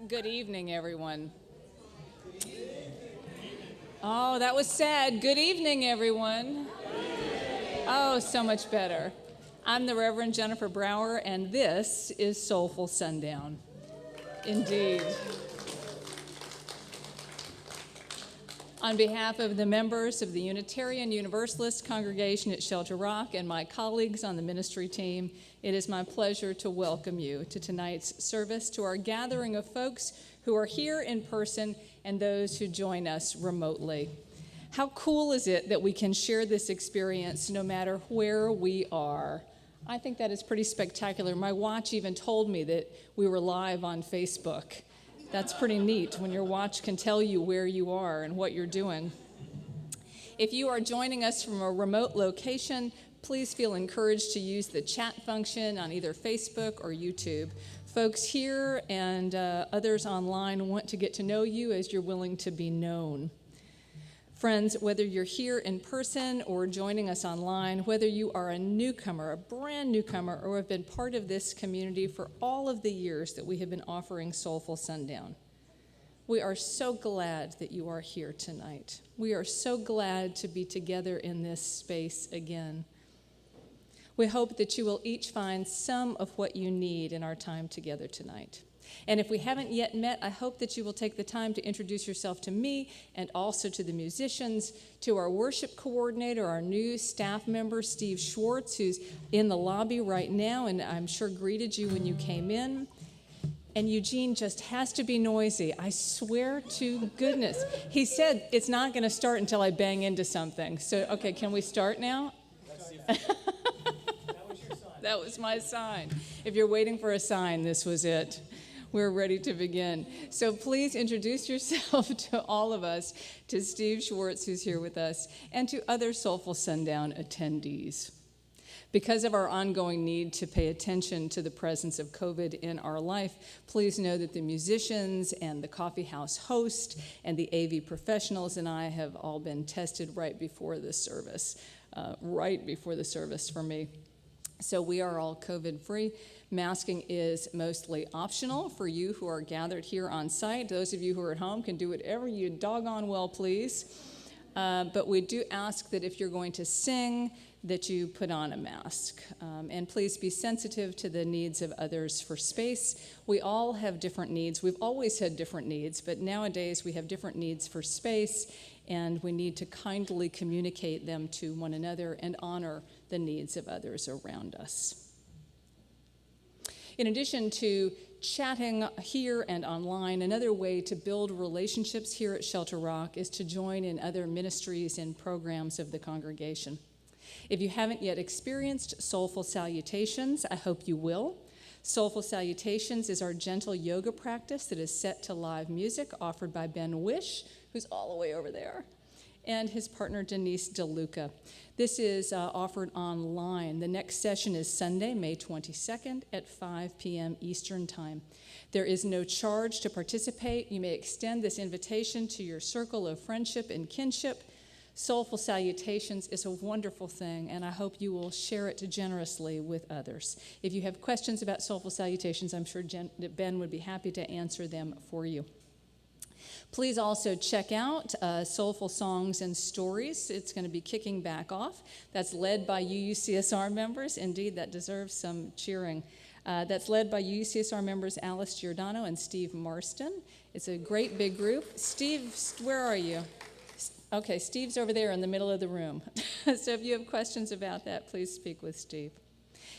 Good evening, everyone. Oh, that was sad. Good evening, everyone. Oh, so much better. I'm the Reverend Jennifer Brower, and this is Soulful Sundown. Indeed. On behalf of the members of the Unitarian Universalist congregation at Shelter Rock and my colleagues on the ministry team, it is my pleasure to welcome you to tonight's service, to our gathering of folks who are here in person and those who join us remotely. How cool is it that we can share this experience no matter where we are? I think that is pretty spectacular. My watch even told me that we were live on Facebook. That's pretty neat when your watch can tell you where you are and what you're doing. If you are joining us from a remote location, please feel encouraged to use the chat function on either Facebook or YouTube. Folks here and others online want to get to know you as you're willing to be known. Friends, whether you're here in person or joining us online, whether you are a newcomer, a brand newcomer, or have been part of this community for all of the years that we have been offering Soulful Sundown, we are so glad that you are here tonight. We are so glad to be together in this space again. We hope that you will each find some of what you need in our time together tonight. And if we haven't yet met, I hope that you will take the time to introduce yourself to me and also to the musicians, to our worship coordinator, our new staff member, Steve Schwartz, who's in the lobby right now and I'm sure greeted you when you came in. And Eugene just has to be noisy. I swear to goodness. He said it's not going to start until I bang into something. So, okay, can we start now? That was my sign. If you're waiting for a sign, this was it. We're ready to begin. So please introduce yourself to all of us, to Steve Schwartz, who's here with us, and to other Soulful Sundown attendees. Because of our ongoing need to pay attention to the presence of COVID in our life, please know that the musicians and the coffee house host and the AV professionals and I have all been tested right before the service for me. So we are all COVID-free. Masking is mostly optional for you who are gathered here on site. Those of you who are at home can do whatever you doggone well please. But we do ask that if you're going to sing, that you put on a mask. And please be sensitive to the needs of others for space. We all have different needs. We've always had different needs, but nowadays we have different needs for space, and we need to kindly communicate them to one another and honor the needs of others around us. In addition to chatting here and online, another way to build relationships here at Shelter Rock is to join in other ministries and programs of the congregation. If you haven't yet experienced Soulful Salutations, I hope you will. Soulful Salutations is our gentle yoga practice that is set to live music offered by Ben Wish, who's all the way over there, and his partner Denise DeLuca. This is offered online. The next session is Sunday, May 22nd at 5 p.m. Eastern Time. There is no charge to participate. You may extend this invitation to your circle of friendship and kinship. Soulful Salutations is a wonderful thing, and I hope you will share it generously with others. If you have questions about Soulful Salutations, I'm sure Ben would be happy to answer them for you. Please also check out Soulful Songs and Stories. It's going to be kicking back off. That's led by UUCSR members. Indeed, that deserves some cheering. That's led by UUCSR members Alice Giordano and Steve Marston. It's a great big group. Steve, where are you? Okay, Steve's over there in the middle of the room. So if you have questions about that, please speak with Steve.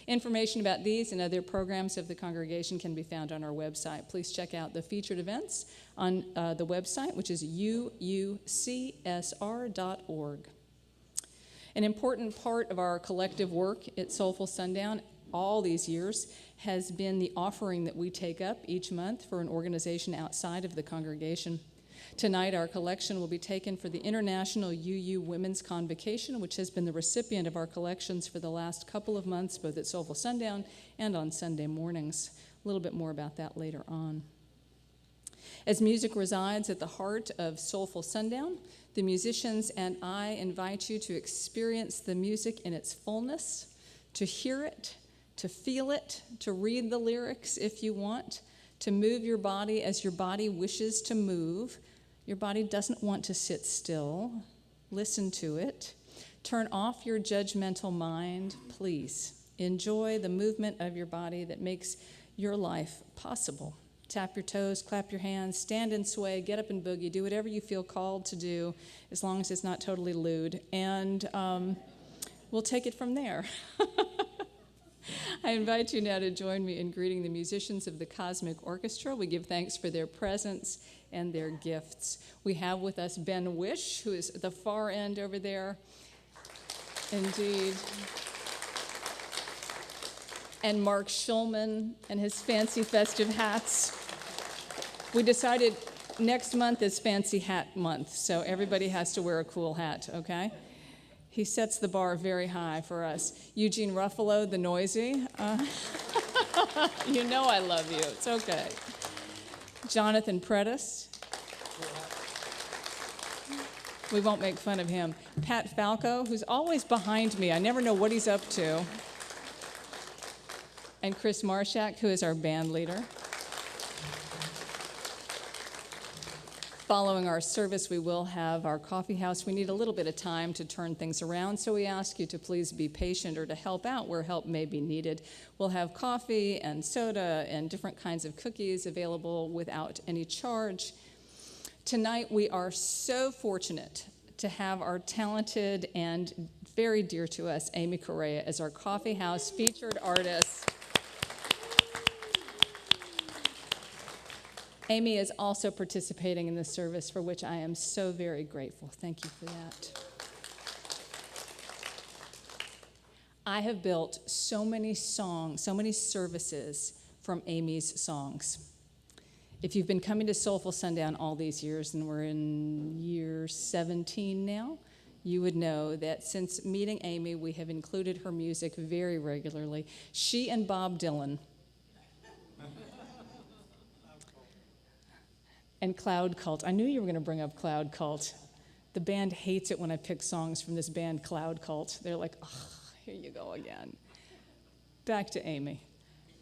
Information about these and other programs of the congregation can be found on our website. Please check out the featured events on the website, which is UUCSR.org. An important part of our collective work at Soulful Sundown all these years has been the offering that we take up each month for an organization outside of the congregation. Tonight, our collection will be taken for the International UU Women's Convocation, which has been the recipient of our collections for the last couple of months, both at Soulful Sundown and on Sunday mornings. A little bit more about that later on. As music resides at the heart of Soulful Sundown, the musicians and I invite you to experience the music in its fullness, to hear it, to feel it, to read the lyrics if you want, to move your body as your body wishes to move. Your body doesn't want to sit still. Listen to it. Turn off your judgmental mind, please. Enjoy the movement of your body that makes your life possible. Tap your toes, clap your hands, stand and sway, get up and boogie, do whatever you feel called to do, as long as it's not totally lewd. And we'll take it from there. I invite you now to join me in greeting the musicians of the Cosmic Orchestra. We give thanks for their presence and their gifts. We have with us Ben Wish, who is at the far end over there. Indeed. And Mark Schulman and his fancy festive hats. We decided next month is Fancy Hat Month, so everybody has to wear a cool hat, okay? He sets the bar very high for us. Eugene Ruffalo, the noisy. You know I love you. It's okay. Jonathan Predis. We won't make fun of him. Pat Falco, who's always behind me. I never know what he's up to. And Chris Marshak, who is our band leader. Following our service, we will have our coffee house. We need a little bit of time to turn things around, so we ask you to please be patient or to help out where help may be needed. We'll have coffee and soda and different kinds of cookies available without any charge. Tonight, we are so fortunate to have our talented and very dear to us, Amy Correa, as our coffee house featured artist. Amy is also participating in this service, for which I am so very grateful. Thank you for that. I have built so many songs, so many services from Amy's songs. If you've been coming to Soulful Sundown all these years, and we're in year 17 now, you would know that since meeting Amy, we have included her music very regularly. She and Bob Dylan. And Cloud Cult. I knew you were going to bring up Cloud Cult. The band hates it when I pick songs from this band, Cloud Cult. They're like, oh, here you go again. Back to Amy.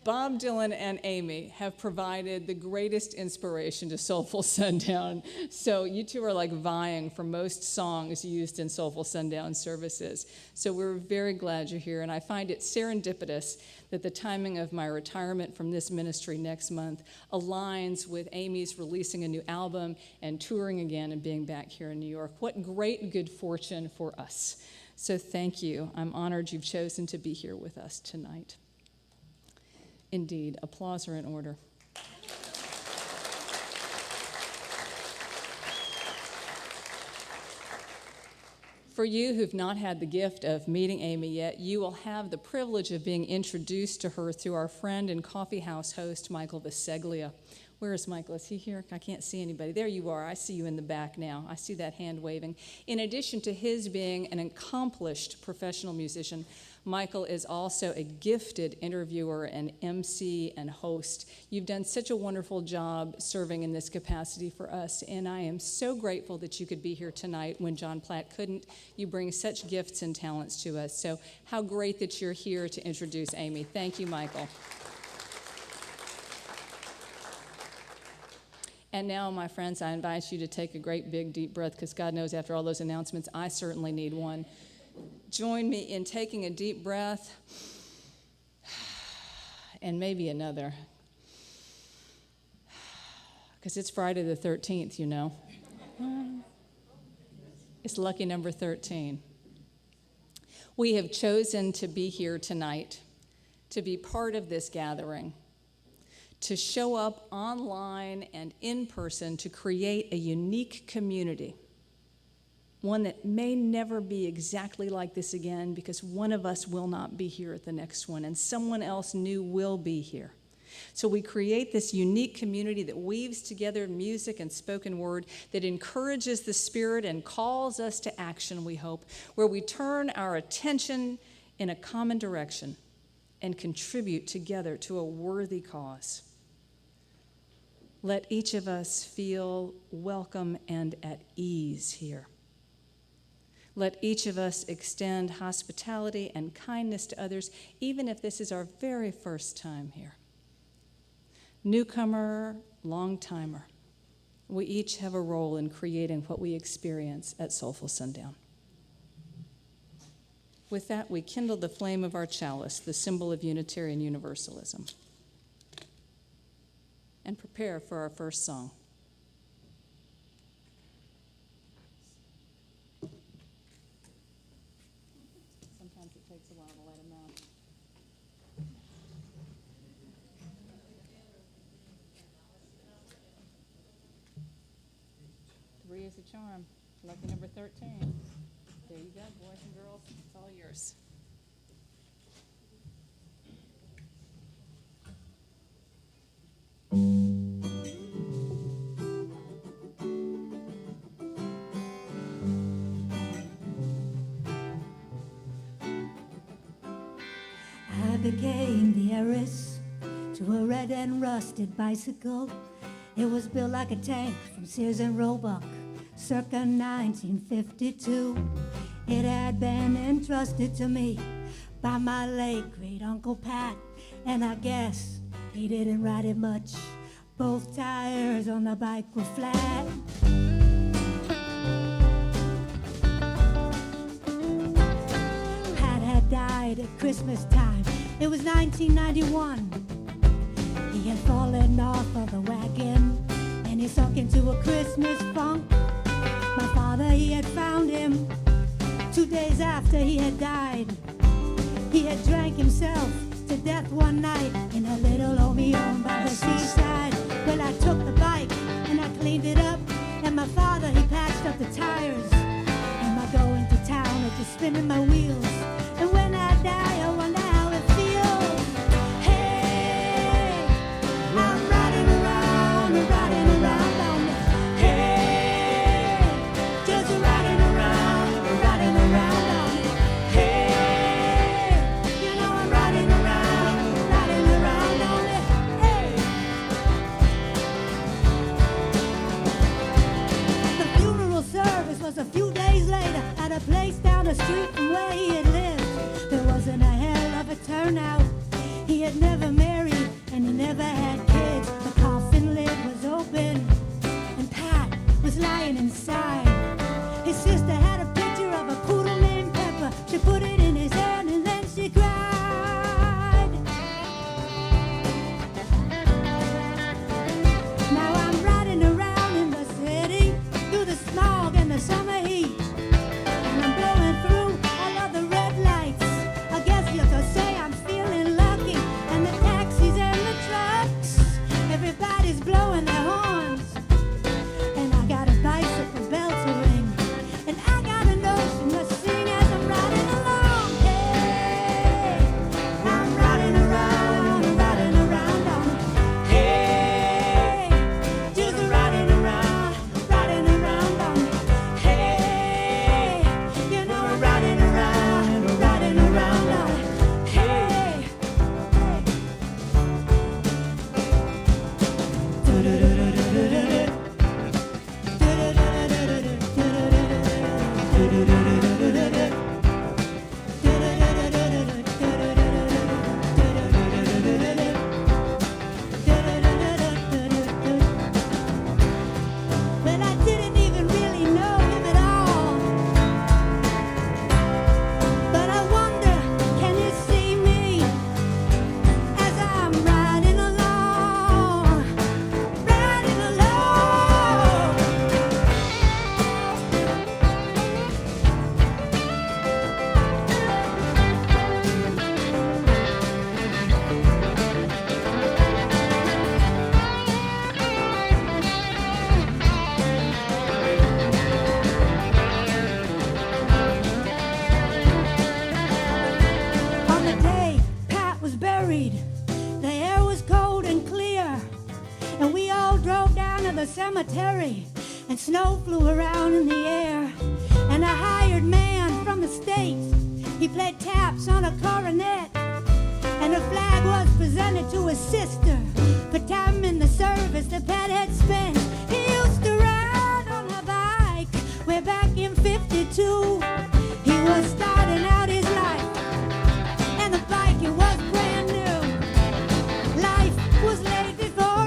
Bob Dylan and Amy have provided the greatest inspiration to Soulful Sundown. So you two are like vying for most songs used in Soulful Sundown services. So we're very glad you're here, and I find it serendipitous that the timing of my retirement from this ministry next month aligns with Amy's releasing a new album and touring again and being back here in New York. What great good fortune for us. So thank you. I'm honored you've chosen to be here with us tonight. Indeed, applause are in order. For you who've not had the gift of meeting Amy yet, you will have the privilege of being introduced to her through our friend and coffee house host, Michael Viseglia. Where is Michael? Is he here? I can't see anybody. There you are. I see you in the back now. I see that hand waving. In addition to his being an accomplished professional musician, Michael is also a gifted interviewer and MC and host. You've done such a wonderful job serving in this capacity for us, and I am so grateful that you could be here tonight when John Platt couldn't. You bring such gifts and talents to us, so how great that you're here to introduce Amy. Thank you, Michael. And now, my friends, I invite you to take a great big deep breath, because God knows after all those announcements, I certainly need one. Join me in taking a deep breath, and maybe another, because it's Friday the 13th, you know. It's lucky number 13. We have chosen to be here tonight, to be part of this gathering, to show up online and in person to create a unique community, one that may never be exactly like this again, because one of us will not be here at the next one, and someone else new will be here. So we create this unique community that weaves together music and spoken word, that encourages the spirit and calls us to action, we hope, where we turn our attention in a common direction and contribute together to a worthy cause. Let each of us feel welcome and at ease here. Let each of us extend hospitality and kindness to others, even if this is our very first time here. Newcomer, long-timer, we each have a role in creating what we experience at Soulful Sundown. With that, we kindle the flame of our chalice, the symbol of Unitarian Universalism, and prepare for our first song. Sometimes it takes a while to let them out. Three is a charm. Lucky number 13. There you go, boys and girls. It's all yours. I became the heiress to a red and rusted bicycle. It was built like a tank from Sears and Roebuck, circa 1952. It had been entrusted to me by my late great Uncle Pat, and I guess he didn't ride it much. Both tires on the bike were flat. Pat had died at Christmas time. It was 1991. He had fallen off of the wagon, and he sunk into a Christmas funk. My father, he had found him 2 days after he had died. He had drank himself to death one night in a little old me home by the seaside. Well, I took the bike and I cleaned it up, and my father, he patched up the tires. Am I going to town or just spinning my wheels? And when I die, I wonder how it feels. Hey, I'm riding around on me. Hey, just riding around on me. Hey, you know I'm riding around on me. Hey. The funeral service was a few days later at a place down the street from where he had lived. There wasn't a hell of a turnout. He had never married and he never had kids. The coffin lid was open and Pat was lying inside. His sister had a picture of a poodle named Pepper. She put it in his hand and then she cried. Now I'm riding around in the city through the smog and the summer heat, and I'm blowing through all of the red lights. I guess you could say I'm feeling lucky. And the taxis and the trucks, everybody's blowing their horns. And I got a bicycle bell to ring, and I got a notion to sing as I'm riding along. Hey, I'm riding around on me. Hey, just riding around on me. Hey, you know I'm riding around on me. Hey. Well, I didn't even really know him at all, but I wonder, can you see me as I'm riding along, riding along? On the day Pat was buried, the air was cold and clear, and we all drove down to the cemetery, and snow flew around in the air. And a hired man from the States, he played taps on a cornet, and a flag was presented to his sister for time in the service that Pat had spent. He used to ride on a bike way back in 52. He was starting out his life, and the bike, it was brand new. Life was laid before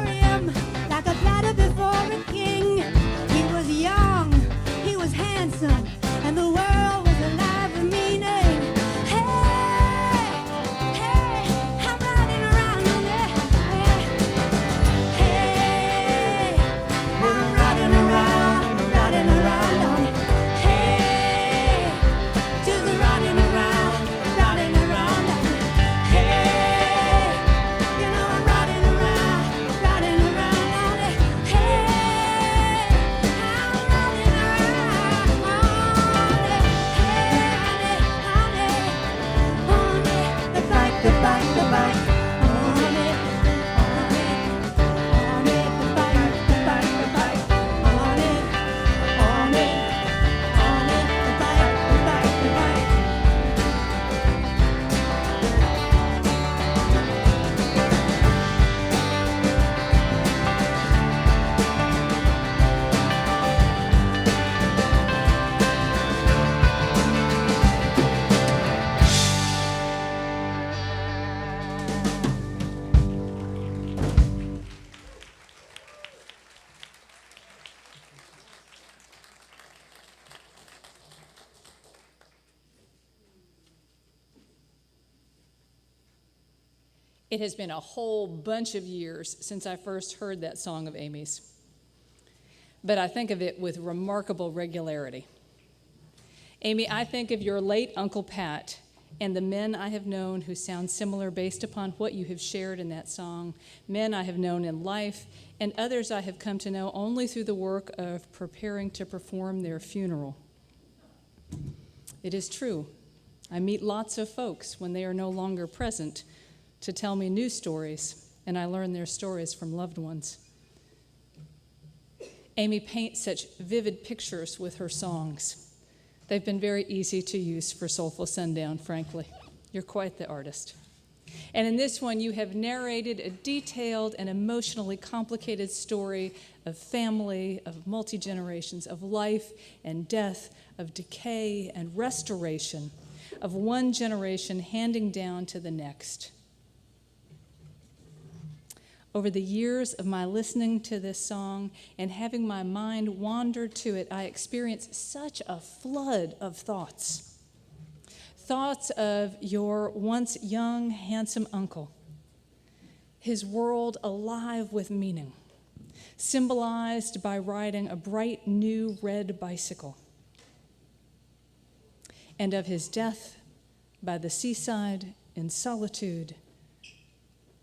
It has been a whole bunch of years since I first heard that song of Amy's, but I think of it with remarkable regularity. Amy, I think of your late Uncle Pat and the men I have known who sound similar based upon what you have shared in that song, men I have known in life, and others I have come to know only through the work of preparing to perform their funeral. It is true. I meet lots of folks when they are no longer present to tell me new stories, and I learn their stories from loved ones. Amy paints such vivid pictures with her songs. They've been very easy to use for Soulful Sundown, frankly. You're quite the artist. And in this one, you have narrated a detailed and emotionally complicated story of family, of multi-generations, of life and death, of decay and restoration, of one generation handing down to the next. Over the years of my listening to this song and having my mind wander to it, I experienced such a flood of thoughts. Thoughts of your once young, handsome uncle, his world alive with meaning, symbolized by riding a bright new red bicycle, and of his death by the seaside in solitude.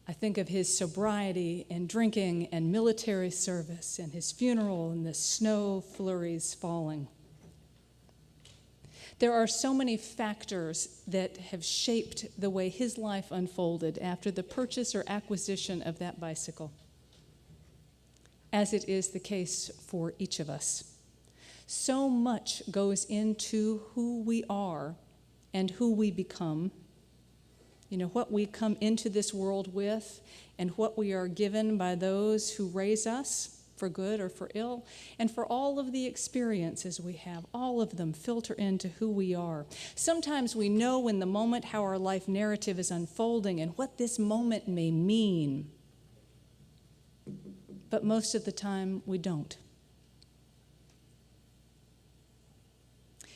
I think of his sobriety and drinking and military service and his funeral and the snow flurries falling. There are so many factors that have shaped the way his life unfolded after the purchase or acquisition of that bicycle, as it is the case for each of us. So much goes into who we are and who we become. You know, what we come into this world with and what we are given by those who raise us, for good or for ill, and for all of the experiences we have, all of them filter into who we are. Sometimes we know in the moment how our life narrative is unfolding and what this moment may mean, but most of the time we don't.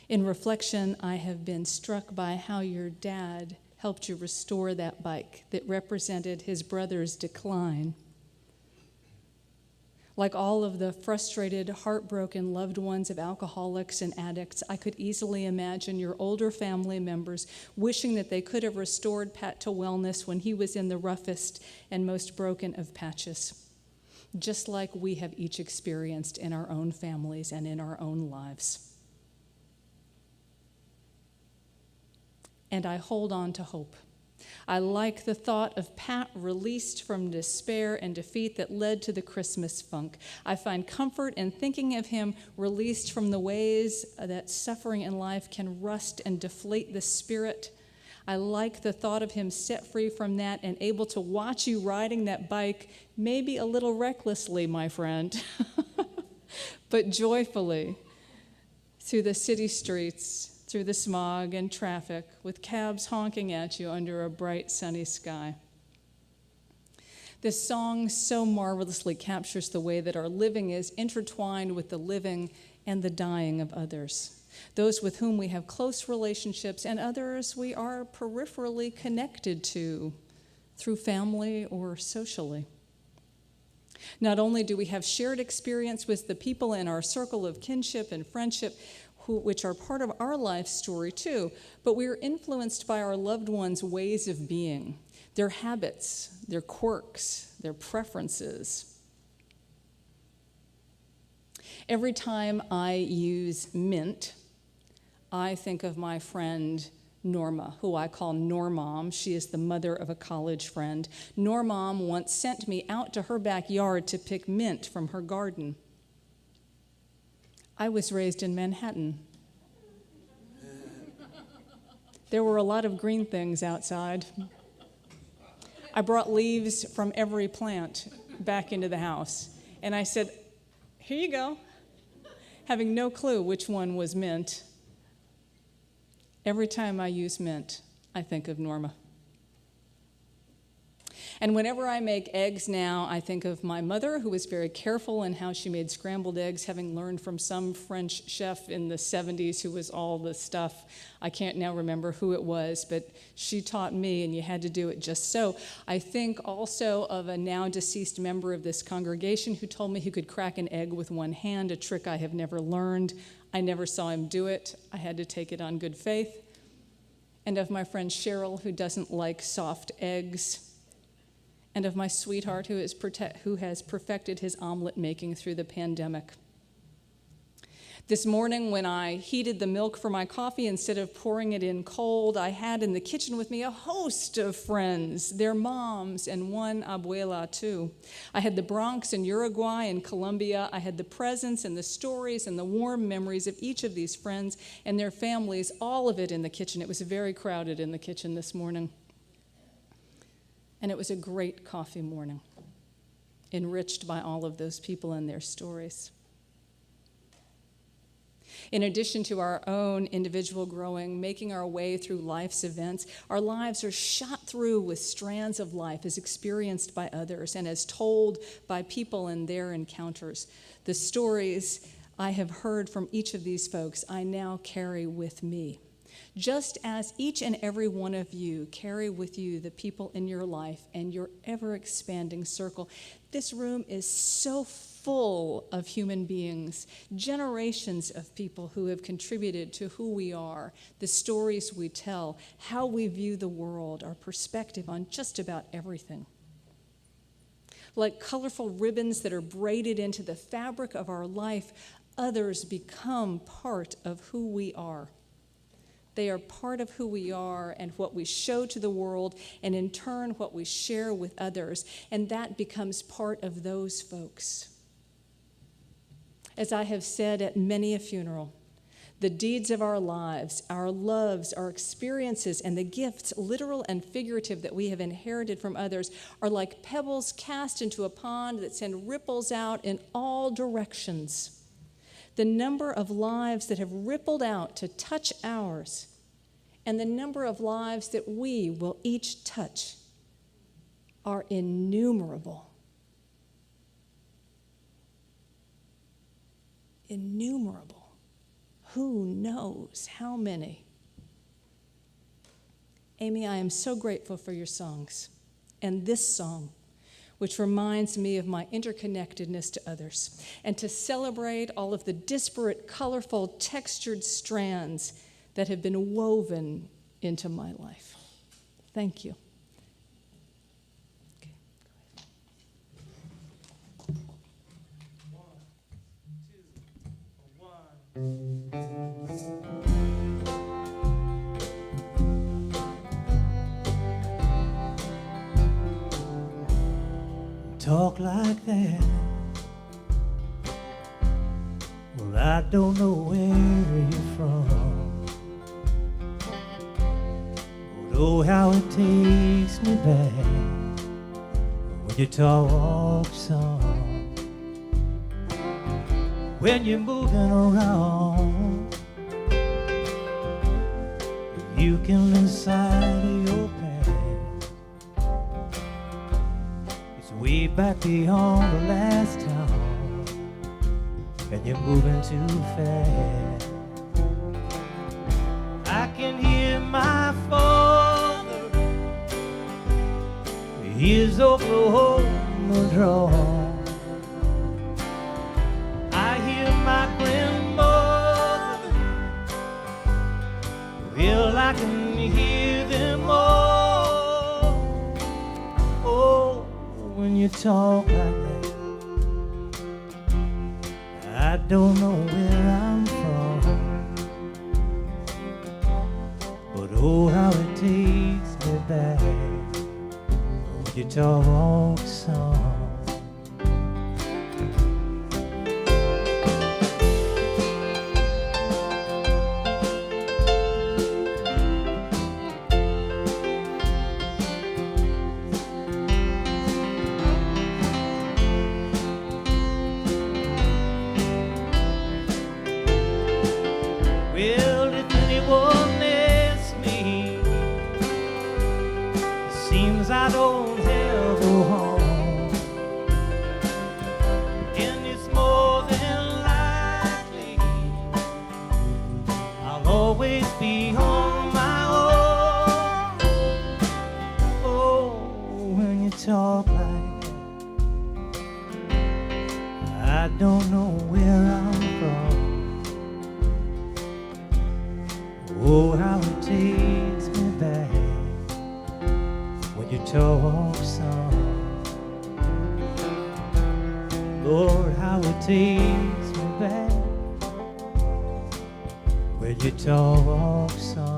In reflection, I have been struck by how your dad helped you restore that bike that represented his brother's decline. Like all of the frustrated, heartbroken loved ones of alcoholics and addicts, I could easily imagine your older family members wishing that they could have restored Pat to wellness when he was in the roughest and most broken of patches, just like we have each experienced in our own families and in our own lives. And I hold on to hope. I like the thought of Pat released from despair and defeat that led to the Christmas funk. I find comfort in thinking of him released from the ways that suffering in life can rust and deflate the spirit. I like the thought of him set free from that and able to watch you riding that bike, maybe a little recklessly, my friend, but joyfully through the city streets, through the smog and traffic, with cabs honking at you under a bright, sunny sky. This song so marvelously captures the way that our living is intertwined with the living and the dying of others, those with whom we have close relationships and others we are peripherally connected to through family or socially. Not only do we have shared experience with the people in our circle of kinship and friendship, which are part of our life story too, but we are influenced by our loved ones' ways of being, their habits, their quirks, their preferences. Every time I use mint, I think of my friend Norma, who I call Normom. She is the mother of a college friend. Normom once sent me out to her backyard to pick mint from her garden. I was raised in Manhattan. There were a lot of green things outside. I brought leaves from every plant back into the house, and I said, "Here you go," having no clue which one was mint. Every time I use mint, I think of Norma. And whenever I make eggs now, I think of my mother, who was very careful in how she made scrambled eggs, having learned from some French chef in the 70s who was all the stuff. I can't now remember who it was, but she taught me, and you had to do it just so. I think also of a now deceased member of this congregation who told me he could crack an egg with one hand, a trick I have never learned. I never saw him do it. I had to take it on good faith. And of my friend Cheryl, who doesn't like soft eggs. And of my sweetheart who has perfected his omelet making through the pandemic. This morning when I heated the milk for my coffee, instead of pouring it in cold, I had in the kitchen with me a host of friends, their moms, and one abuela too. I had the Bronx and Uruguay and Colombia. I had the presence and the stories and the warm memories of each of these friends and their families, all of it in the kitchen. It was very crowded in the kitchen this morning. And it was a great coffee morning, enriched by all of those people and their stories. In addition to our own individual growing, making our way through life's events, our lives are shot through with strands of life as experienced by others and as told by people in their encounters. The stories I have heard from each of these folks, I now carry with me. Just as each and every one of you carry with you the people in your life and your ever-expanding circle, this room is so full of human beings, generations of people who have contributed to who we are, the stories we tell, how we view the world, our perspective on just about everything. Like colorful ribbons that are braided into the fabric of our life, others become part of who we are. They are part of who we are and what we show to the world, and in turn what we share with others, and that becomes part of those folks. As I have said at many a funeral, the deeds of our lives, our loves, our experiences, and the gifts, literal and figurative, that we have inherited from others are like pebbles cast into a pond that send ripples out in all directions. The number of lives that have rippled out to touch ours, and the number of lives that we will each touch are innumerable. Innumerable. Who knows how many? Amy, I am so grateful for your songs, and this song, which reminds me of my interconnectedness to others, and to celebrate all of the disparate, colorful, textured strands that have been woven into my life. Thank you. Okay, go ahead. Talk like that. Well, I don't know where you're from. Oh, how it takes me back when you talk some. When you're moving around, you can lose sight of your past. It's way back beyond the last town, and you're moving too fast. I can hear my father, he's Oklahoma draw. I hear my grandmother, well, I can hear them all. Oh, when you talk like that, I don't know where I'm from. Oh, how it takes me back when you talk some. Well, if anyone asks me, seems I don't have be on my own. Oh, when you talk like that, I don't know where I'm from. Oh, how it takes me back when you talk some. Lord, how it takes me back when you talk some.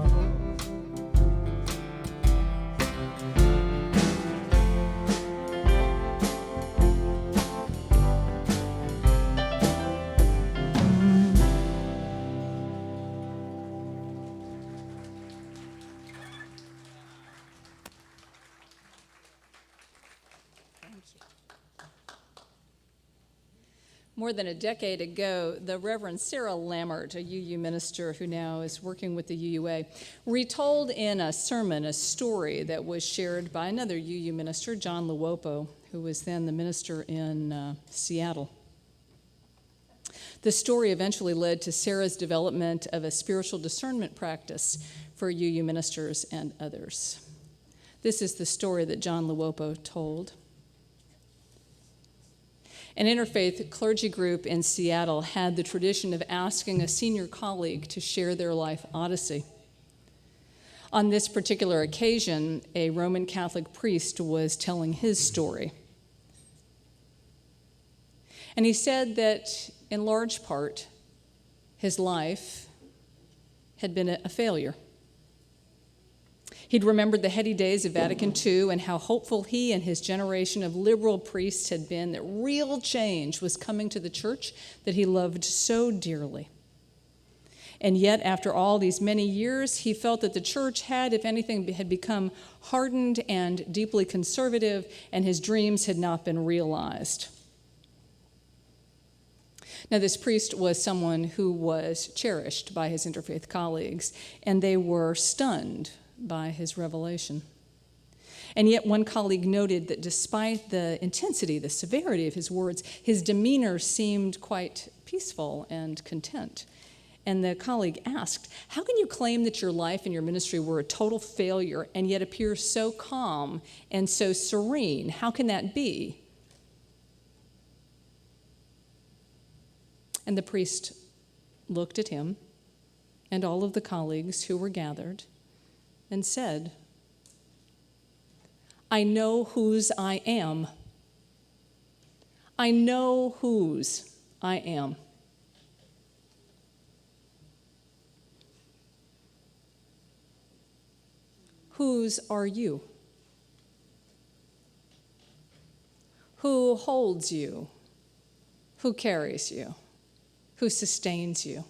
More than a decade ago, the Reverend Sarah Lammert, a UU minister who now is working with the UUA, retold in a sermon a story that was shared by another UU minister, John Luopo, who was then the minister in Seattle. The story eventually led to Sarah's development of a spiritual discernment practice for UU ministers and others. This is the story that John Luopo told. An interfaith clergy group in Seattle had the tradition of asking a senior colleague to share their life odyssey. On this particular occasion, a Roman Catholic priest was telling his story. And he said that, in large part, his life had been a failure. He'd remembered the heady days of Vatican II and how hopeful he and his generation of liberal priests had been that real change was coming to the church that he loved so dearly. And yet, after all these many years, he felt that the church had, if anything, had become hardened and deeply conservative, and his dreams had not been realized. Now, this priest was someone who was cherished by his interfaith colleagues, and they were stunned by his revelation. And yet one colleague noted that despite the intensity, the severity of his words, his demeanor seemed quite peaceful and content. And the colleague asked, "How can you claim that your life and your ministry were a total failure and yet appear so calm and so serene? How can that be?" And the priest looked at him and all of the colleagues who were gathered and said, "I know whose I am. I know whose I am." Whose are you? Who holds you? Who carries you? Who sustains you?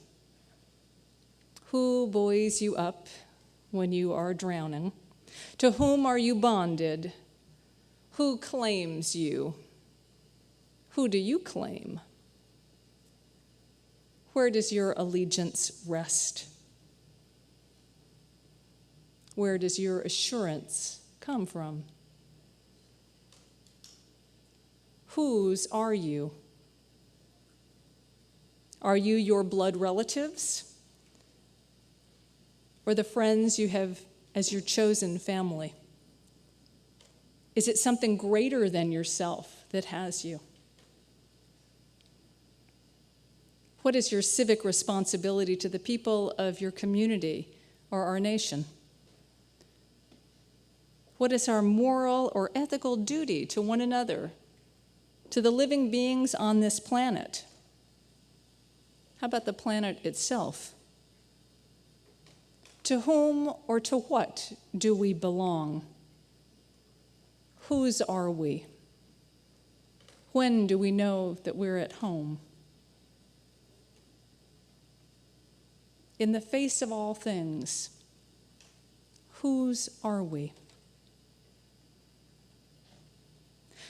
Who buoys you up when you are drowning? To whom are you bonded? Who claims you? Who do you claim? Where does your allegiance rest? Where does your assurance come from? Whose are you? Are you your blood relatives? Or the friends you have as your chosen family? Is it something greater than yourself that has you? What is your civic responsibility to the people of your community or our nation? What is our moral or ethical duty to one another, to the living beings on this planet? How about the planet itself? To whom or to what do we belong? Whose are we? When do we know that we're at home? In the face of all things, whose are we?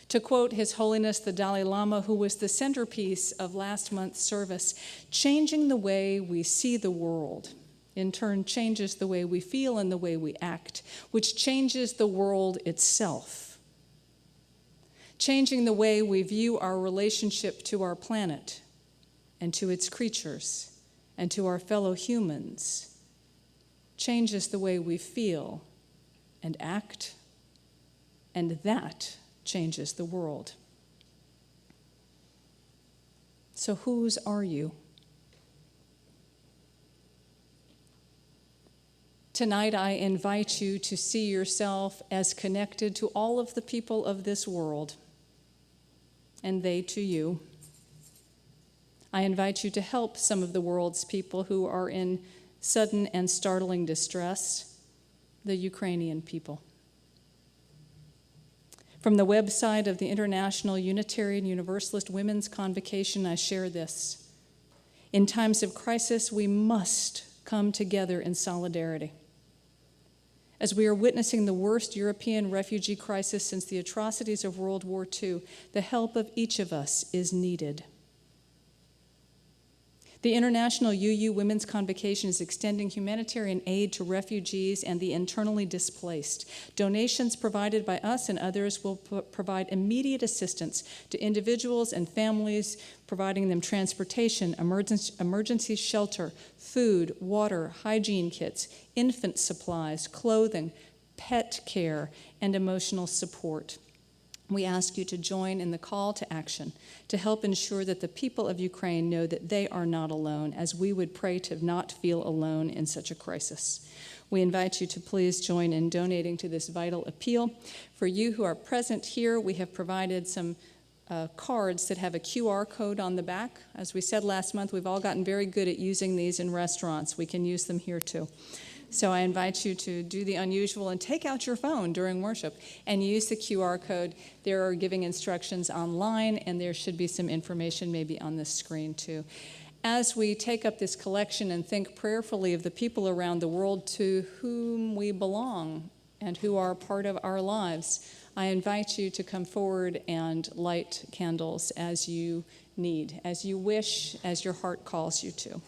To quote His Holiness the Dalai Lama, who was the centerpiece of last month's service, changing the way we see the world, in turn, changes the way we feel and the way we act, which changes the world itself. Changing the way we view our relationship to our planet and to its creatures and to our fellow humans changes the way we feel and act, and that changes the world. So whose are you? Tonight, I invite you to see yourself as connected to all of the people of this world, and they to you. I invite you to help some of the world's people who are in sudden and startling distress, the Ukrainian people. From the website of the International Unitarian Universalist Women's Convocation, I share this. In times of crisis, we must come together in solidarity. As we are witnessing the worst European refugee crisis since the atrocities of World War II, the help of each of us is needed. The International UU Women's Convocation is extending humanitarian aid to refugees and the internally displaced. Donations provided by us and others will provide immediate assistance to individuals and families, providing them transportation, emergency shelter, food, water, hygiene kits, infant supplies, clothing, pet care, and emotional support. We ask you to join in the call to action to help ensure that the people of Ukraine know that they are not alone, as we would pray to not feel alone in such a crisis. We invite you to please join in donating to this vital appeal. For you who are present here, we have provided some cards that have a QR code on the back. As we said last month, we've all gotten very good at using these in restaurants. We can use them here too. So I invite you to do the unusual and take out your phone during worship and use the QR code. There are giving instructions online, and there should be some information maybe on the screen too. As we take up this collection and think prayerfully of the people around the world to whom we belong and who are part of our lives, I invite you to come forward and light candles as you need, as you wish, as your heart calls you to.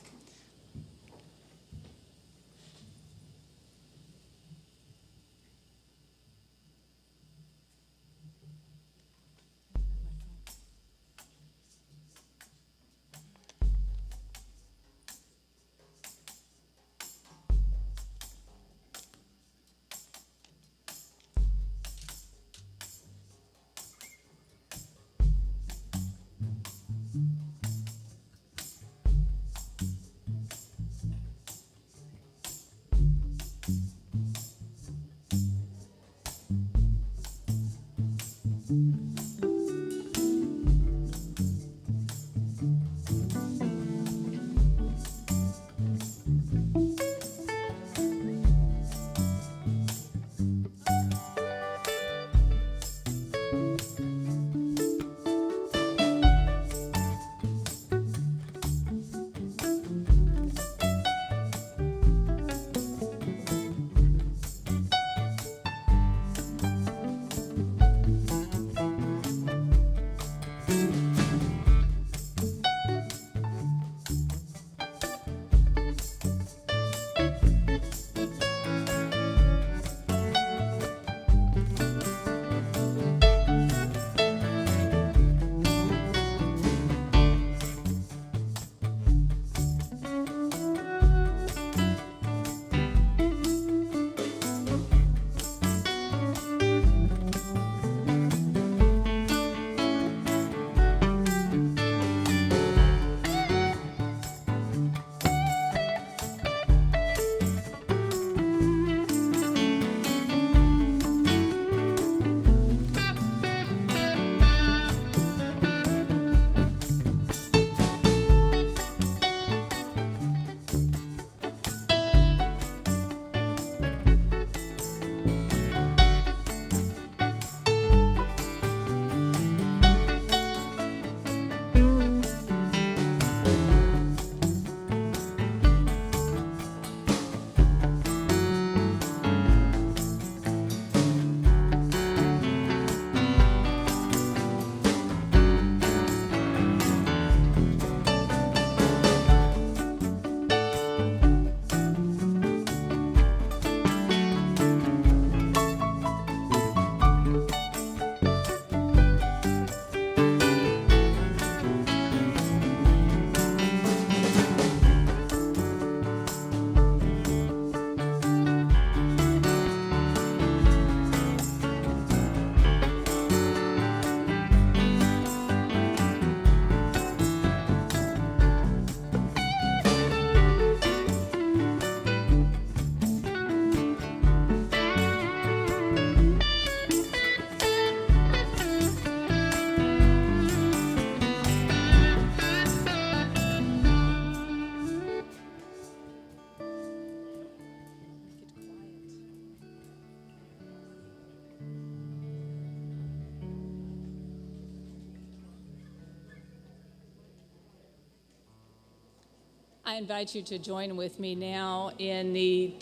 I invite you to join with me now in the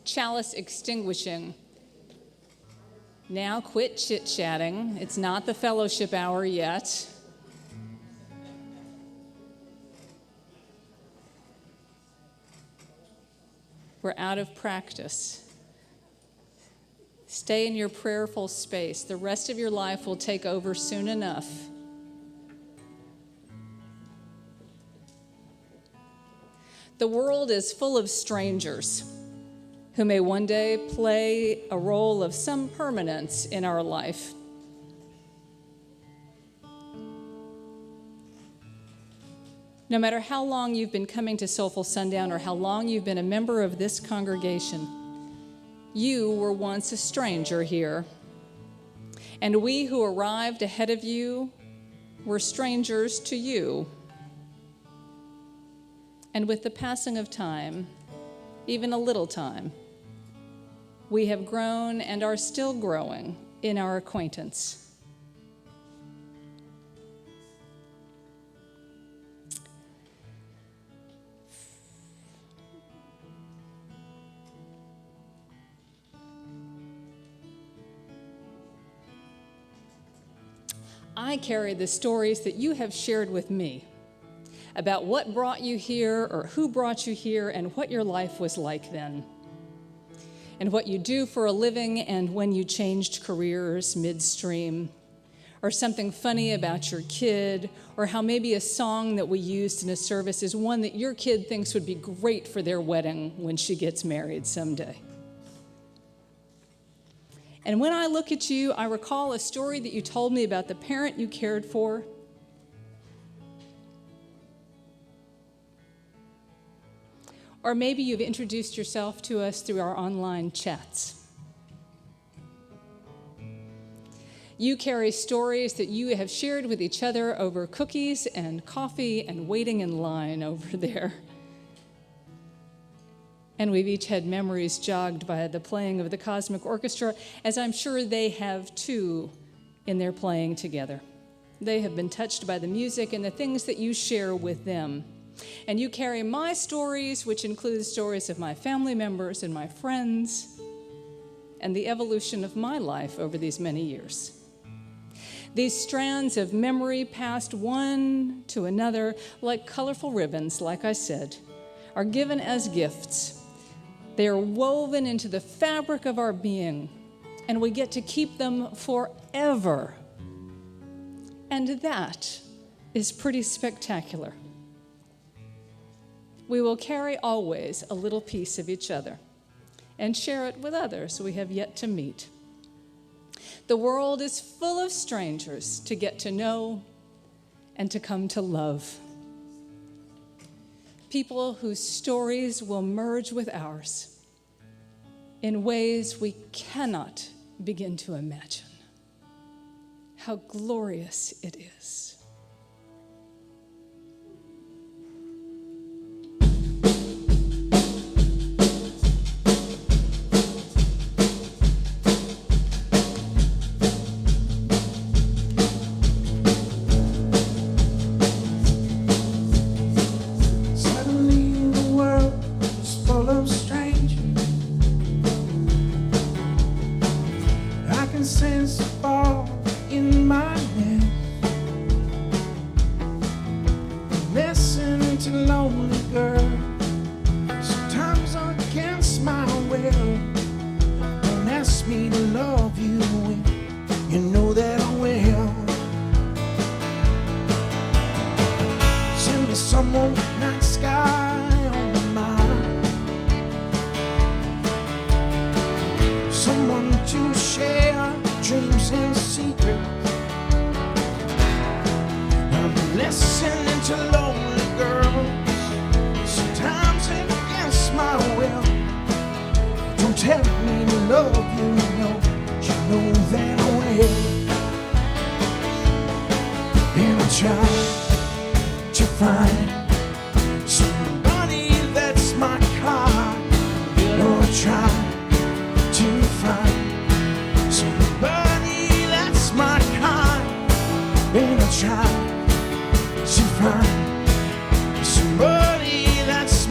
chalice extinguishing. Now quit chit-chatting. It's not the fellowship hour yet. We're out of practice. Stay in your prayerful space. The rest of your life will take over soon enough. The world is full of strangers who may one day play a role of some permanence in our life. No matter how long you've been coming to Soulful Sundown or how long you've been a member of this congregation, you were once a stranger here. And we who arrived ahead of you were strangers to you. And with the passing of time, even a little time, we have grown and are still growing in our acquaintance. I carry the stories that you have shared with me about what brought you here or who brought you here and what your life was like then, and what you do for a living and when you changed careers midstream, or something funny about your kid, or how maybe a song that we used in a service is one that your kid thinks would be great for their wedding when she gets married someday. And when I look at you, I recall a story that you told me about the parent you cared for. Or maybe you've introduced yourself to us through our online chats. You carry stories that you have shared with each other over cookies and coffee and waiting in line over there. And we've each had memories jogged by the playing of the Cosmic Orchestra, as I'm sure they have too in their playing together. They have been touched by the music and the things that you share with them. And you carry my stories, which include stories of my family members and my friends, and the evolution of my life over these many years. These strands of memory passed one to another like colorful ribbons, like I said, are given as gifts. They are woven into the fabric of our being, and we get to keep them forever. And that is pretty spectacular. We will carry always a little piece of each other and share it with others we have yet to meet. The world is full of strangers to get to know and to come to love. People whose stories will merge with ours in ways we cannot begin to imagine. How glorious it is. Somebody that's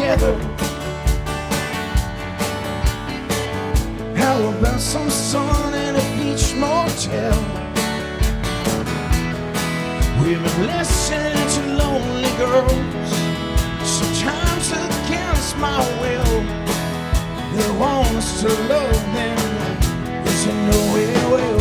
together. How about some sun in a beach motel? We've been listening to lonely girls, sometimes against my will. They want us to love them, yes, you know we will.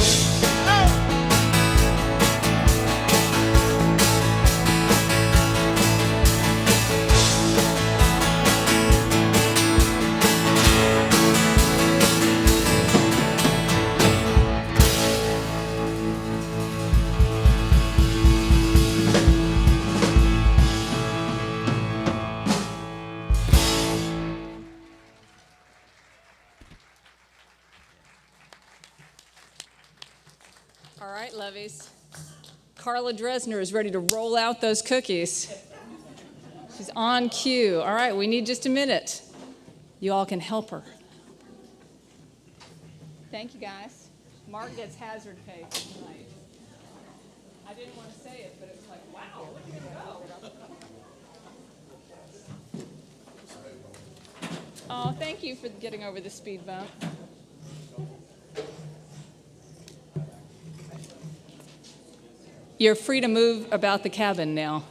All right, lovies. Carla Dresner is ready to roll out those cookies. She's on cue. All right, we need just a minute. You all can help her. Thank you, guys. Mark gets hazard pay tonight. I didn't want to say it, but it was like, wow, look at it go. Oh, thank you for getting over the speed bump. You're free to move about the cabin now.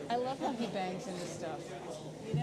I love how he bangs into stuff. You